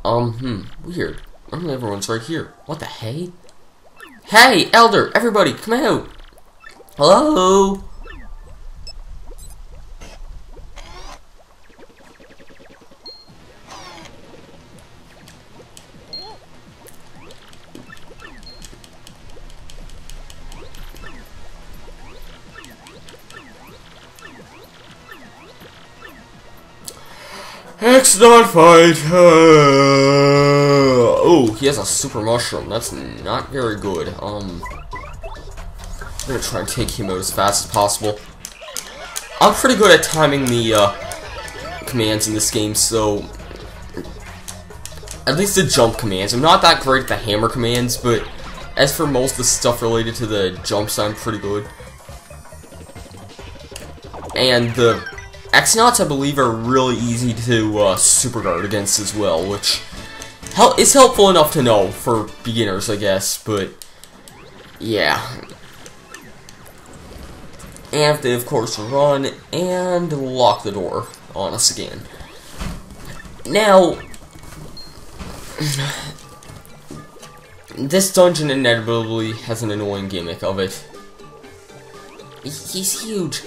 Weird. Normally everyone's right here. What the hey? Hey, Elder! Everybody, come out! Hello? Let's not fight. Oh, he has a super mushroom. That's not very good. I'm gonna try and take him out as fast as possible. I'm pretty good at timing the commands in this game, so at least the jump commands. I'm not that great at the hammer commands, but as for most of the stuff related to the jumps, I'm pretty good. And the X-Nauts, I believe, are really easy to super guard against as well, which is helpful enough to know for beginners, I guess, but yeah. And they, of course, run and lock the door on us again. Now, this dungeon inevitably has an annoying gimmick of it. He's huge.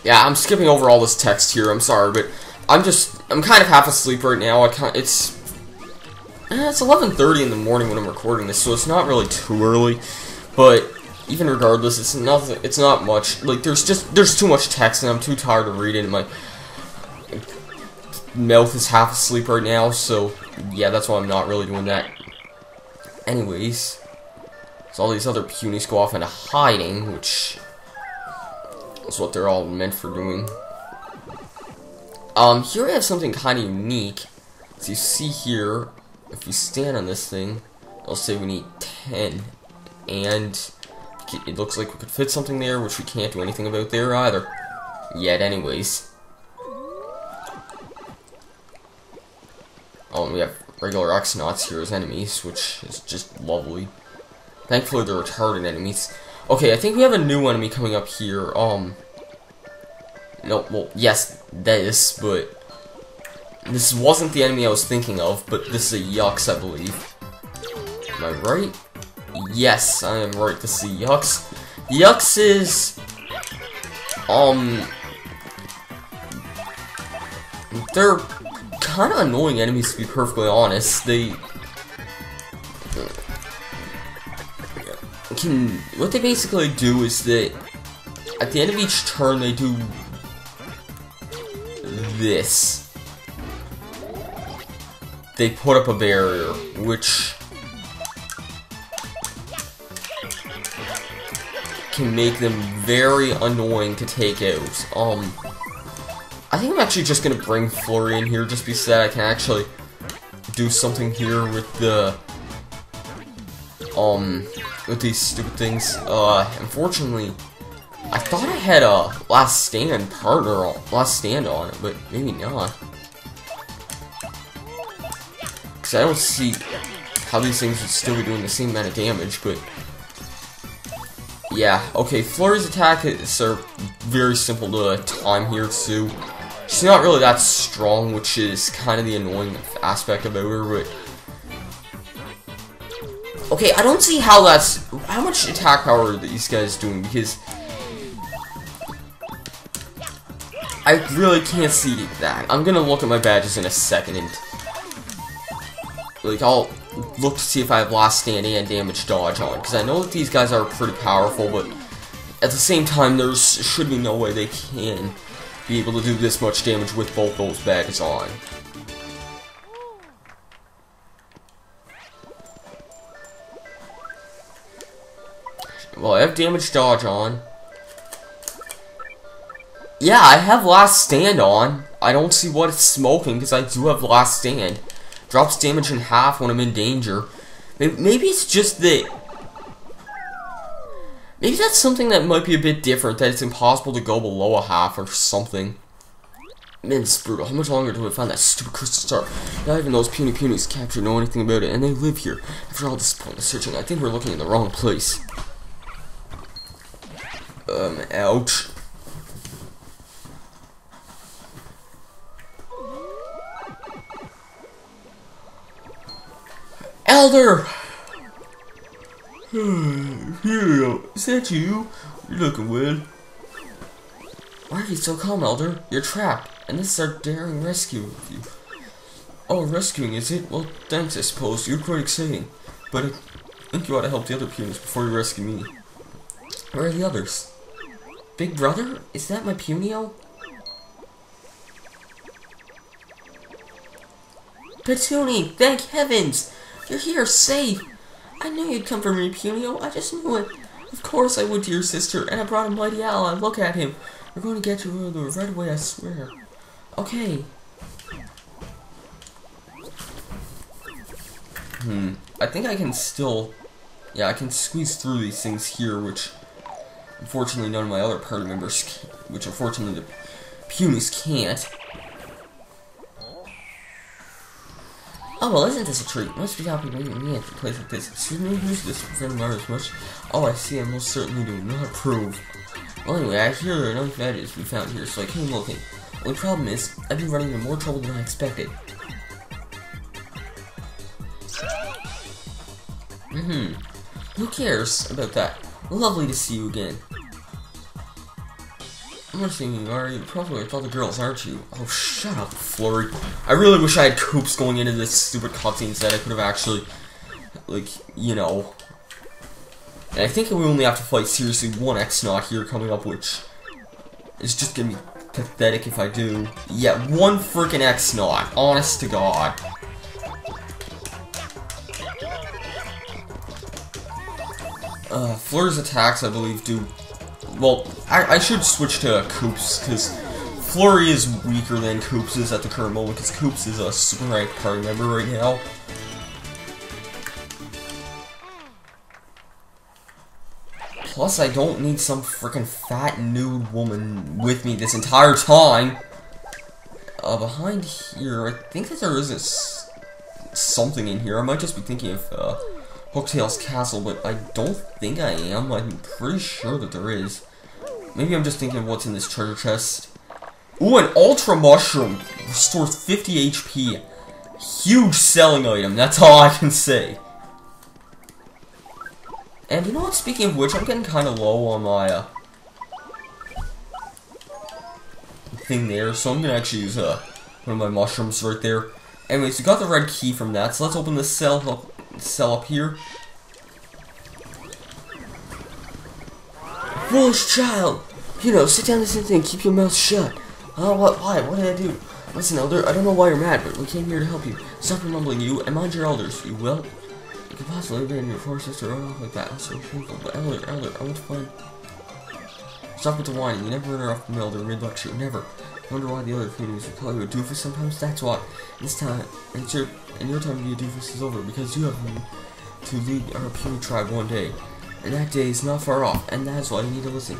Yeah, I'm skipping over all this text here, I'm sorry, but I'm kind of half asleep right now. It's 11:30 in the morning when I'm recording this, so it's not really too early, but even regardless, it's not much. Like, there's too much text, and I'm too tired to read it, and my mouth is half asleep right now, so yeah, that's why I'm not really doing that. Anyways, so all these other punies go off into hiding, which is what they're all meant for doing. Here we have something kind of unique. As you see here, if we stand on this thing, it'll say we need 10. And it looks like we could fit something there, which we can't do anything about there either. Yet, anyways. Oh, and we have regular X-Nauts here as enemies, which is just lovely. Thankfully, they're retarded enemies. Okay, I think we have a new enemy coming up here. No, well, yes, this, but this wasn't the enemy I was thinking of, but this is a Yux, I believe. Am I right? Yes, I am right, this is a Yux. Yux is, they're kind of annoying enemies, to be perfectly honest. What they basically do is that at the end of each turn they do this. They put up a barrier, which can make them very annoying to take out. I think I'm actually just gonna bring Flurry in here just because that I can actually do something here with the with these stupid things. Unfortunately, I thought I had a last stand on it, but maybe not. Because I don't see how these things would still be doing the same amount of damage, but yeah, okay, Flurry's attack is very simple to time here too. She's not really that strong, which is kind of the annoying aspect about her, but okay, I don't see how much attack power are these guys doing, because I really can't see that. I'm gonna look at my badges in a second, and like, I'll look to see if I have last stand and damage dodge on, because I know that these guys are pretty powerful, but at the same time, there should be no way they can be able to do this much damage with both those badges on. Well, I have damage dodge on. Yeah, I have last stand on. I don't see what it's smoking, because I do have last stand. Drops damage in half when I'm in danger. Maybe it's just that... Maybe that's something that might be a bit different, that it's impossible to go below a half or something. Man, it's brutal. How much longer do I find that stupid crystal star? Not even those punies captured know anything about it, and they live here. After all this pointless searching, I think we're looking in the wrong place. Ouch. Elder! Here, is that you? You're looking well. Why are you so calm, Elder? You're trapped, and this is our daring rescue of you. Oh, rescuing, is it? Well, thanks, I suppose. You're quite exciting. But I think you ought to help the other punies before you rescue me. Where are the others? Big brother? Is that my punio? Petunie, thank heavens! You're here, safe! I knew you'd come for me, Punio. I just knew it. Of course I would, dear sister, and I brought a mighty ally. Look at him. We're going to get you right away, I swear. Okay. I think I can still... Yeah, I can squeeze through these things here, which... Unfortunately, none of my other party members... Which, unfortunately, the punies can't. Oh, well, isn't this a treat? Must be happy meeting me at a place like this. Excuse me, who's this? Friend Mars much? Oh, I see, I most certainly do not approve. Well, anyway, I hear there are no badges we found here, so I came looking. The only problem is, I've been running into more trouble than I expected. Who cares about that? Lovely to see you again. I'm not seeing you, are you? Probably with all the girls, aren't you? Oh, shut up, Flurry. I really wish I had Coops going into this stupid cutscene instead. I could have actually, like, you know. And I think we only have to fight seriously one X-Naut here coming up, which is just gonna be pathetic if I do. Yeah, one freaking X-Naut. Honest to God. Flurry's attacks, I believe, do... Well, I should switch to Coops, because Flurry is weaker than Coops is at the current moment, because Coops is a super ranked party member right now. Plus, I don't need some freaking fat nude woman with me this entire time. Behind here, I think that there is something in here. I might just be thinking of Hooktail's castle, but I don't think I am. I'm pretty sure that there is. Maybe I'm just thinking of what's in this treasure chest. Ooh, an Ultra Mushroom! Restores 50 HP. Huge selling item, that's all I can say. And you know what, speaking of which, I'm getting kind of low on my thing there, so I'm going to actually use one of my mushrooms right there. Anyways, we got the red key from that, so let's open this cell up here. Foolish child! You know, sit down, listen and keep your mouth shut. Oh, what? Why? What did I do? Listen, Elder, I don't know why you're mad, but we came here to help you. Stop mumbling, you, and mind your elders, you will. You could possibly abandon your poor sister run off like that. That's so shameful. But Elder, I want to find... Stop with the whining. You never run her off from Elder mid-lecture. Never. I wonder why the other punies would call you a doofus sometimes? That's why. This time, and your time to be a doofus is over, because you have to lead our puny tribe one day. And that day is not far off, and that's why you need to listen.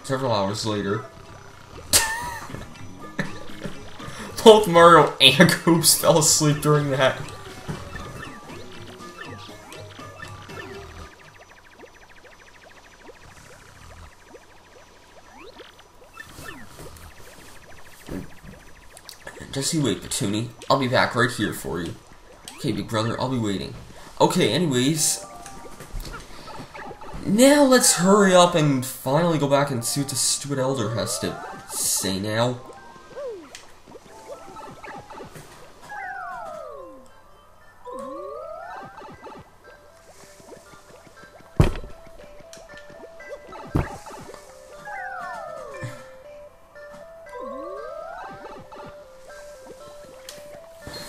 Several hours later, both Mario and Coops fell asleep during that. Just you wait, Petunie. I'll be back right here for you. Okay, big brother, I'll be waiting. Okay, anyways. Now let's hurry up and finally go back and see what the stupid Elder has to say now.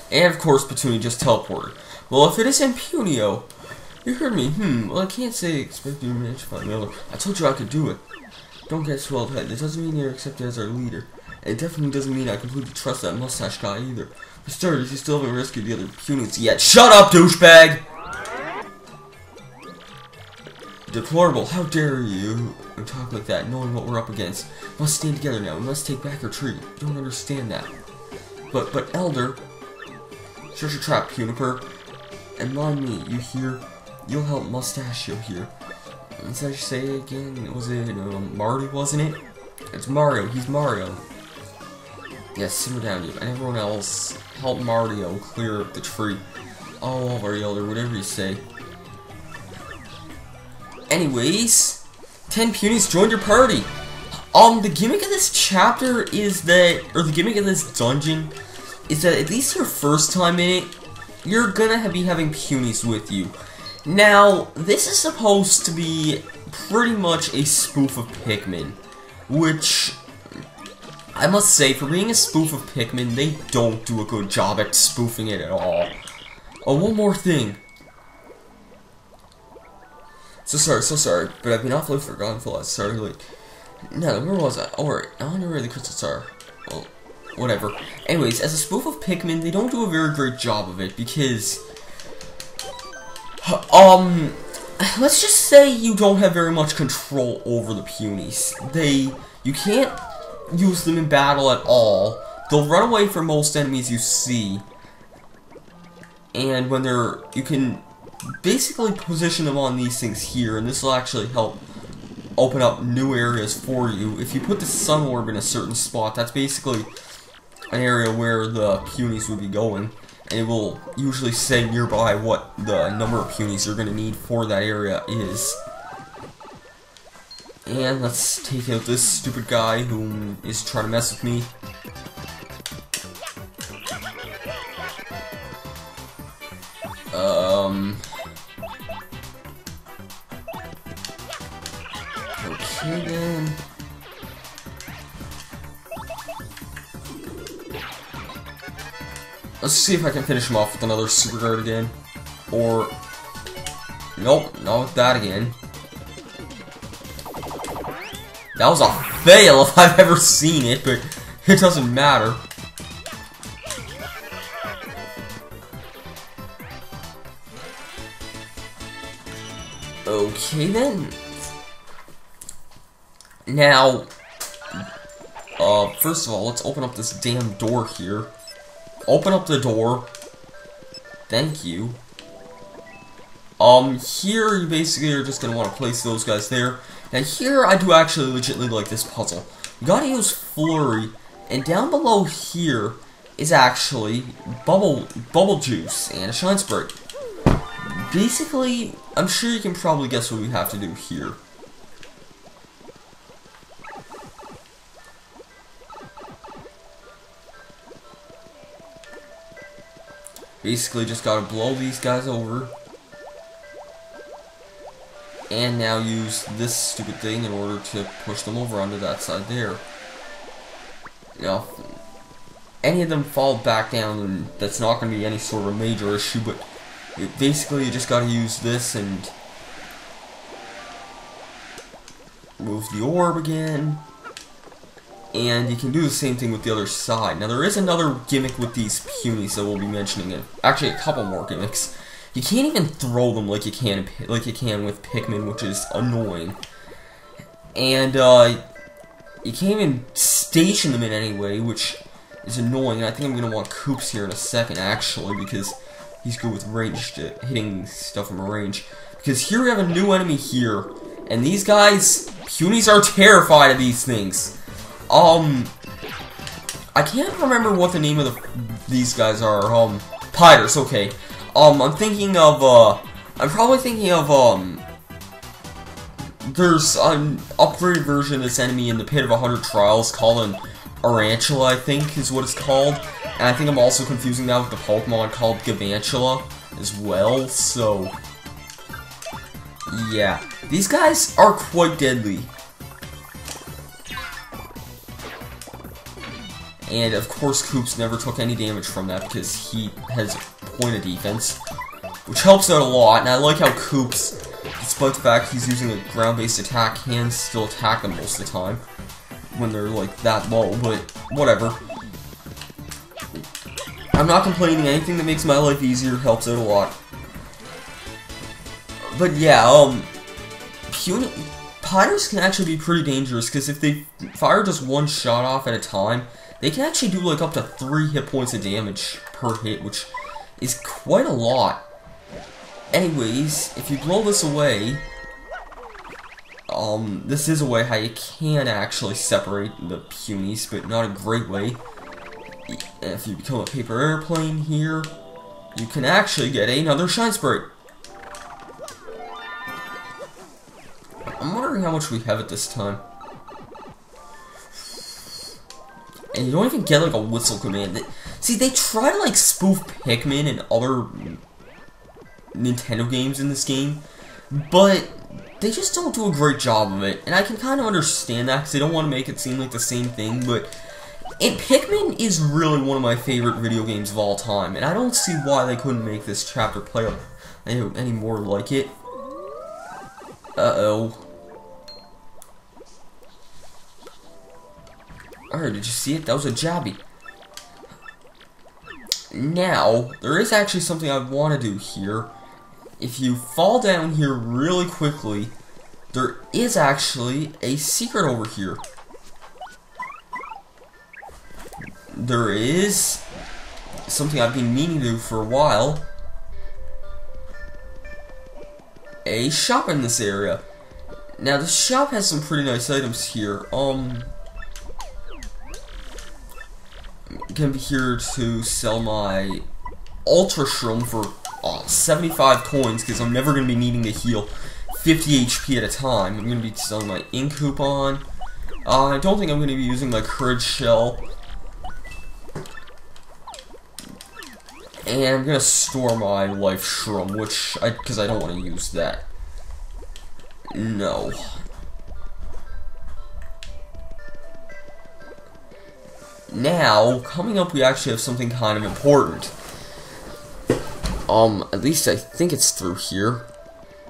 And of course, Petunie just teleported. Well, if it isn't Punio, you heard me. Well, I can't say expect you to manage to find the Elder. I told you I could do it. Don't get swelled head. This doesn't mean you're accepted as our leader. It definitely doesn't mean I completely trust that mustache guy either. For starters, you still haven't rescued the other punies yet. Shut up, douchebag! Deplorable, how dare you talk like that, knowing what we're up against. We must stand together now, we must take back our tree. You don't understand that. But Elder, shut your trap, Puniper. And mind me, you hear? You'll help Mustachio here. What did I say again? Was it Marty, wasn't it? It's Mario, he's Mario. Yes, simmer down, you. And everyone else, help Mario clear the tree. Oh, alright, Elder, whatever you say. Anyways, 10 punies joined your party. The gimmick of this chapter is that, or the gimmick of this dungeon, is that at least your first time in it, you're gonna be having punies with you. Now, this is supposed to be pretty much a spoof of Pikmin, which, I must say, for being a spoof of Pikmin, they don't do a good job at spoofing it at all. Oh, one more thing. So sorry, but I've been off late for Gunfall. Sorry, like, no, where was I? Oh, right, I wonder where the crystals are. Well, whatever. Anyways, as a spoof of Pikmin, they don't do a very great job of it, because, let's just say you don't have very much control over the punies. You can't use them in battle at all. They'll run away from most enemies you see, and when you can basically position them on these things here, and this will actually help open up new areas for you. If you put the sun orb in a certain spot, that's basically an area where the punies would be going, and it will usually say nearby what the number of punies you're going to need for that area is. And let's take out this stupid guy who is trying to mess with me. Okay then. Let's see if I can finish him off with another super guard again. Or, nope, not with that again. That was a fail if I've ever seen it, but it doesn't matter. Okay then. Now, first of all, let's open up this damn door here. Open up the door. Thank you. Here you basically are just gonna want to place those guys there. Now here I do actually legitimately like this puzzle. You gotta use Flurry, and down below here is actually bubble juice and a shine sprite. Basically, I'm sure you can probably guess what we have to do here. Basically, just gotta blow these guys over. And now use this stupid thing in order to push them over onto that side there. Now, any of them fall back down, and that's not going to be any sort of a major issue, but basically you just gotta use this and move the orb again. And you can do the same thing with the other side. Now there is another gimmick with these punies that we'll be mentioning. Actually, a couple more gimmicks. You can't even throw them like you can with Pikmin, which is annoying. And you can't even station them in any way, which is annoying. And I think I'm gonna want Koops here in a second, actually, because he's good with ranged hitting stuff from range. Because here we have a new enemy here, and these guys, punies, are terrified of these things. I can't remember what the name of these guys are. Piders, okay. I'm probably thinking of, there's an upgraded version of this enemy in the Pit of 100 Trials called an Arantula, I think, is what it's called. And I think I'm also confusing that with the Pokemon called Gavantula as well, so yeah. These guys are quite deadly. And of course Koops never took any damage from that because he has point of defense, which helps out a lot. And I like how Koops, despite the fact he's using a ground-based attack, can still attack them most of the time. when they're like that low, but whatever. I'm not complaining. Anything that makes my life easier helps out a lot. But yeah, pirates can actually be pretty dangerous, because if they fire just one shot off at a time, they can actually do like up to 3 hit points of damage per hit, which is quite a lot. Anyways, if you blow this away, this is a way how you can actually separate the punies, but not a great way. If you become a paper airplane here, you can actually get another shine sprite. I'm wondering how much we have at this time. And you don't even get like a whistle command. See, they try to like spoof Pikmin and other Nintendo games in this game, but they just don't do a great job of it. And I can kind of understand that, because they don't want to make it seem like the same thing, but Pikmin is really one of my favorite video games of all time, and I don't see why they couldn't make this chapter play any more like it. Uh-oh. Alright, did you see it? That was a jabby. Now, there is actually something I want to do here. If you fall down here really quickly, there is actually a secret over here. There is something I've been meaning to do for a while. A shop in this area. Now, the shop has some pretty nice items here. Gonna be here to sell my Ultra Shroom for 75 coins, because I'm never gonna be needing to heal 50 HP at a time. I'm gonna be selling my ink coupon. I don't think I'm gonna be using my courage shell. And I'm gonna store my life shroom, because I don't want to use that. No. Now, coming up, we actually have something kind of important. At least I think it's through here.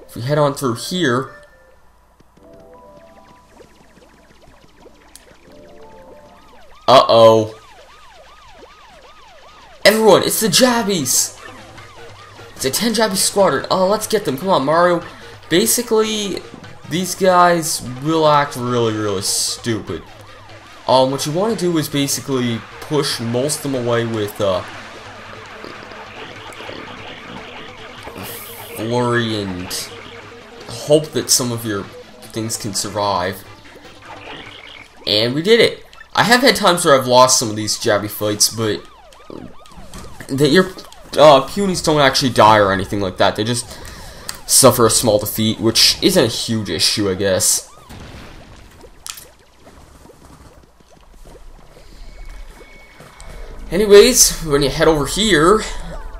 If we head on through here, uh-oh. Everyone, it's the Jabbies! It's a 10 Jabby squadron. Oh, let's get them. Come on, Mario. Basically, these guys will act really, really stupid. What you want to do is basically push most of them away with, flurry, and hope that some of your things can survive. And we did it! I have had times where I've lost some of these jabby fights, but your punies don't actually die or anything like that. They just suffer a small defeat, which isn't a huge issue, I guess. Anyways, when you head over here,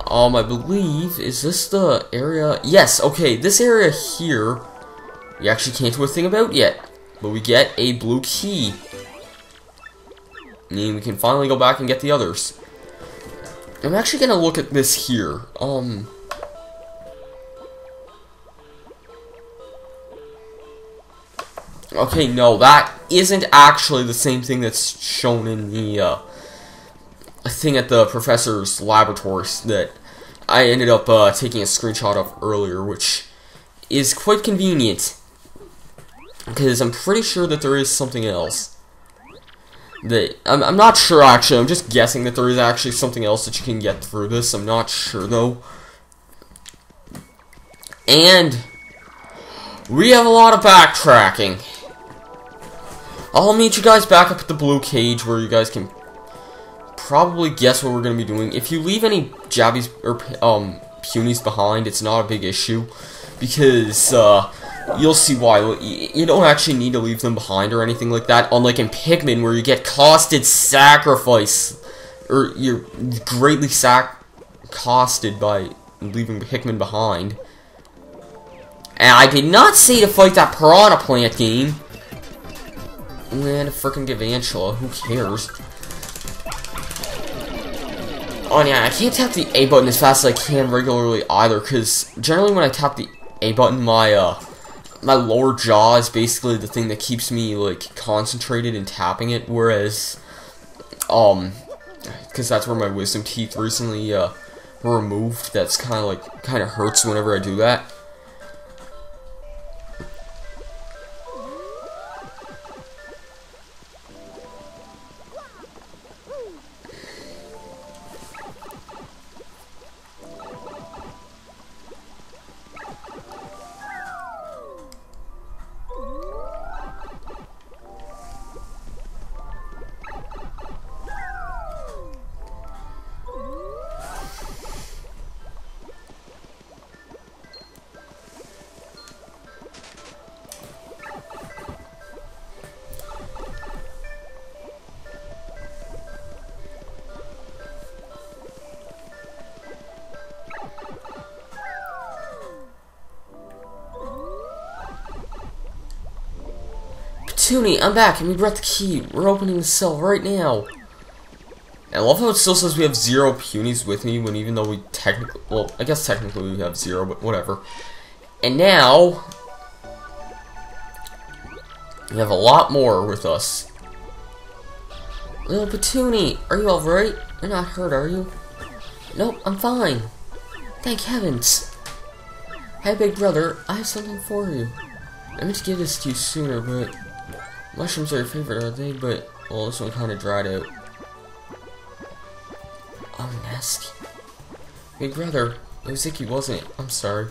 I believe, is this the area? Yes, okay, this area here, we actually can't do a thing about yet, but we get a blue key. And we can finally go back and get the others. I'm actually gonna look at this here. Okay, no, that isn't actually the same thing that's shown in the, thing at the professor's laboratories that I ended up taking a screenshot of earlier, which is quite convenient, because I'm pretty sure that there is something else. That I'm not sure, actually. I'm just guessing that there is actually something else that you can get through this. I'm not sure, though. And we have a lot of backtracking. I'll meet you guys back up at the blue cage, where you guys can probably guess what we're going to be doing. If you leave any jabbies or punies behind, it's not a big issue, because you'll see why. You don't actually need to leave them behind or anything like that, unlike in Pikmin, where you get costed sacrifice, or you're greatly costed by leaving Pikmin behind. And I did not say to fight that Piranha Plant game. And frickin' give Angela, who cares? Oh yeah, I can't tap the A button as fast as I can regularly either, because generally when I tap the A button, my my lower jaw is basically the thing that keeps me like concentrated in tapping it, whereas because that's where my wisdom teeth recently were removed. That's kind of hurts whenever I do that. Toonie, I'm back, and we brought the key. We're opening the cell right now. I love how it still says we have 0 punies with me, when even though we technically, well, I guess technically we have 0, but whatever. And now, we have a lot more with us. Little Petoonie, are you alright? You're not hurt, are you? Nope, I'm fine. Thank heavens. Hey, big brother, I have something for you. I meant to give this to you sooner, but mushrooms are your favorite, are they? But, well, this one kind of dried out. Oh, nasty. Big brother, it was icky, wasn't it? I'm sorry.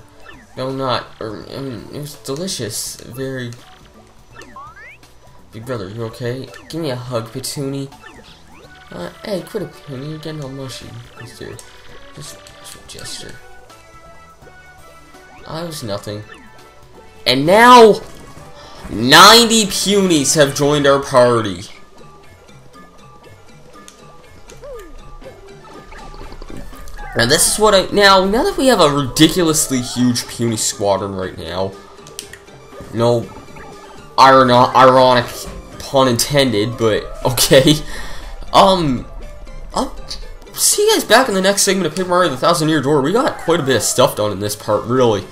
No, not. I mean, it was delicious. Very. Big brother, you okay? Give me a hug, Petoonie. Hey, quit a penny. You're getting all mushy. Just do. Just a gesture. Oh, it was nothing. And now, 90 punies have joined our party. And this is what now that we have a ridiculously huge puny squadron right now, no ironic pun intended, but okay. I'll see you guys back in the next segment of Paper Mario: The Thousand Year Door. We got quite a bit of stuff done in this part, really.